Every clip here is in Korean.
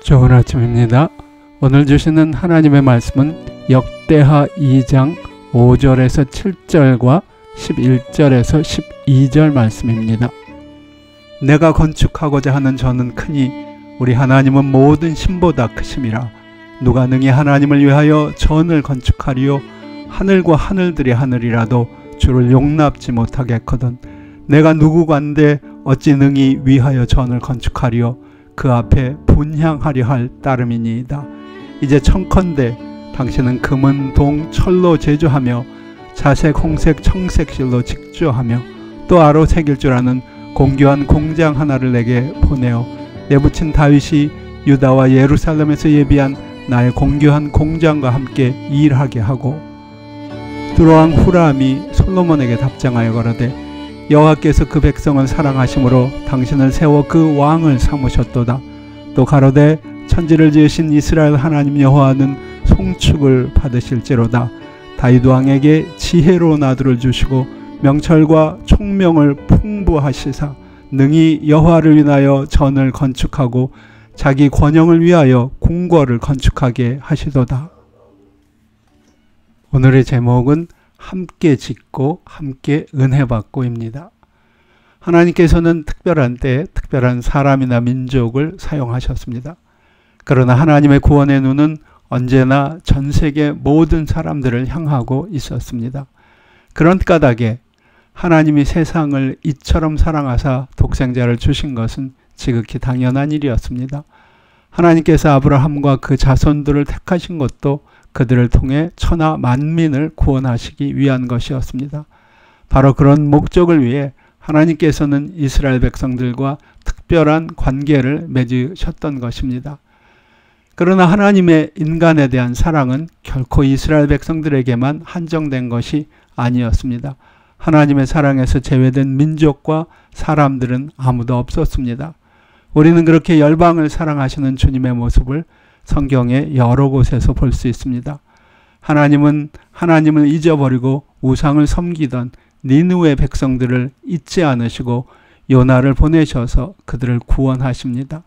좋은 아침입니다. 오늘 주시는 하나님의 말씀은 역대하 2장 5절에서 7절과 11절에서 12절 말씀입니다. 내가 건축하고자 하는 전은 크니 우리 하나님은 모든 신보다 크심이라. 누가 능히 하나님을 위하여 전을 건축하리요. 하늘과 하늘들이 하늘이라도 주를 용납지 못하겠거든. 내가 누구간데 어찌 능히 위하여 전을 건축하리요. 그 앞에 분향하려 할 따름이니이다. 이제 청컨대 당신은 금은 동 철로 제조하며 자색 홍색 청색 실로 직조하며 또 아로 새길 줄 아는 공교한 공장 하나를 내게 보내어 내붙인 다윗이 유다와 예루살렘에서 예비한 나의 공교한 공장과 함께 일하게 하고. 두로왕 후람이 솔로몬에게 답장하여 가로되 여호와께서 그 백성을 사랑하심으로 당신을 세워 그 왕을 삼으셨도다. 또 가로되 천지를 지으신 이스라엘 하나님 여호와는 송축을 받으실지로다. 다윗 왕에게 지혜로운 아들을 주시고 명철과 총명을 풍부하시사 능히 여호와를 위하여 전을 건축하고 자기 권영을 위하여 궁궐을 건축하게 하시도다. 오늘의 제목은 함께 짓고 함께 은혜 받고입니다. 하나님께서는 특별한 때에 특별한 사람이나 민족을 사용하셨습니다. 그러나 하나님의 구원의 눈은 언제나 전 세계 모든 사람들을 향하고 있었습니다. 그런 까닭에 하나님이 세상을 이처럼 사랑하사 독생자를 주신 것은 지극히 당연한 일이었습니다. 하나님께서 아브라함과 그 자손들을 택하신 것도 그들을 통해 천하 만민을 구원하시기 위한 것이었습니다. 바로 그런 목적을 위해 하나님께서는 이스라엘 백성들과 특별한 관계를 맺으셨던 것입니다. 그러나 하나님의 인간에 대한 사랑은 결코 이스라엘 백성들에게만 한정된 것이 아니었습니다. 하나님의 사랑에서 제외된 민족과 사람들은 아무도 없었습니다. 우리는 그렇게 열방을 사랑하시는 주님의 모습을 성경의 여러 곳에서 볼 수 있습니다. 하나님은 하나님을 잊어버리고 우상을 섬기던 니느웨 백성들을 잊지 않으시고 요나를 보내셔서 그들을 구원하십니다.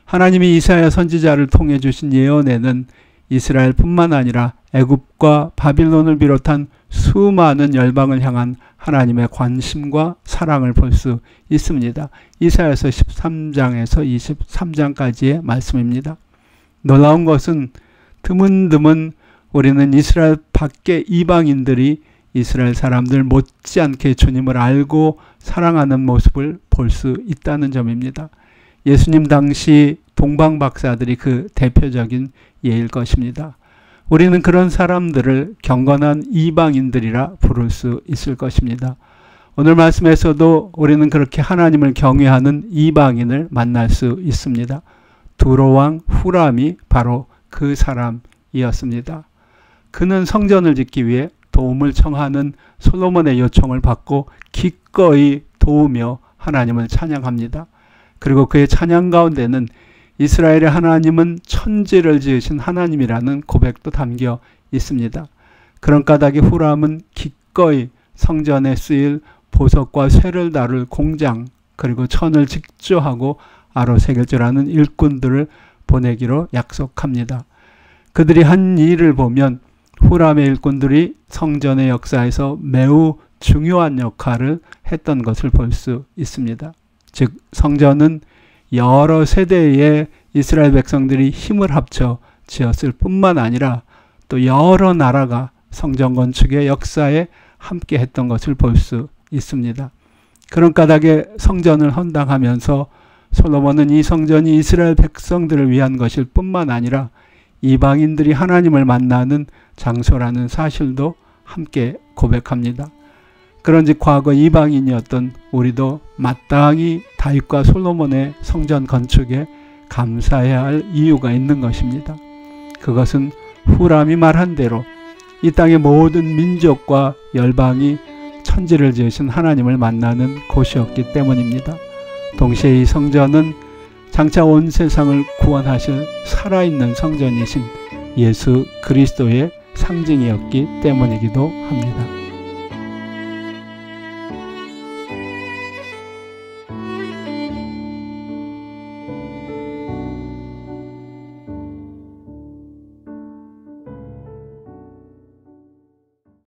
하나님이 이사야 선지자를 통해 주신 예언에는 이스라엘뿐만 아니라 애굽과 바빌론을 비롯한 수많은 열방을 향한 하나님의 관심과 사랑을 볼 수 있습니다. 이사야서 13장에서 23장까지의 말씀입니다. 놀라운 것은 드문드문 우리는 이스라엘 밖의 이방인들이 이스라엘 사람들 못지않게 주님을 알고 사랑하는 모습을 볼 수 있다는 점입니다. 예수님 당시 동방 박사들이 그 대표적인 예일 것입니다. 우리는 그런 사람들을 경건한 이방인들이라 부를 수 있을 것입니다. 오늘 말씀에서도 우리는 그렇게 하나님을 경외하는 이방인을 만날 수 있습니다. 두로왕 후람이 바로 그 사람이었습니다. 그는 성전을 짓기 위해 도움을 청하는 솔로몬의 요청을 받고 기꺼이 도우며 하나님을 찬양합니다. 그리고 그의 찬양 가운데는 이스라엘의 하나님은 천지를 지으신 하나님이라는 고백도 담겨 있습니다. 그런 까닭에 후람은 기꺼이 성전에 쓰일 보석과 쇠를 다룰 공장 그리고 천을 직조하고 아로 새길 줄 아는 일꾼들을 보내기로 약속합니다. 그들이 한 일을 보면 후람의 일꾼들이 성전의 역사에서 매우 중요한 역할을 했던 것을 볼 수 있습니다. 즉 성전은 여러 세대의 이스라엘 백성들이 힘을 합쳐 지었을 뿐만 아니라 또 여러 나라가 성전 건축의 역사에 함께 했던 것을 볼 수 있습니다. 그런 까닭에 성전을 헌당하면서 솔로몬은 이 성전이 이스라엘 백성들을 위한 것일 뿐만 아니라 이방인들이 하나님을 만나는 장소라는 사실도 함께 고백합니다. 그런즉 과거 이방인이었던 우리도 마땅히 다윗과 솔로몬의 성전 건축에 감사해야 할 이유가 있는 것입니다. 그것은 후람이 말한 대로 이 땅의 모든 민족과 열방이 천지를 지으신 하나님을 만나는 곳이었기 때문입니다. 동시에 이 성전은 장차 온 세상을 구원하실 살아있는 성전이신 예수 그리스도의 상징이었기 때문이기도 합니다.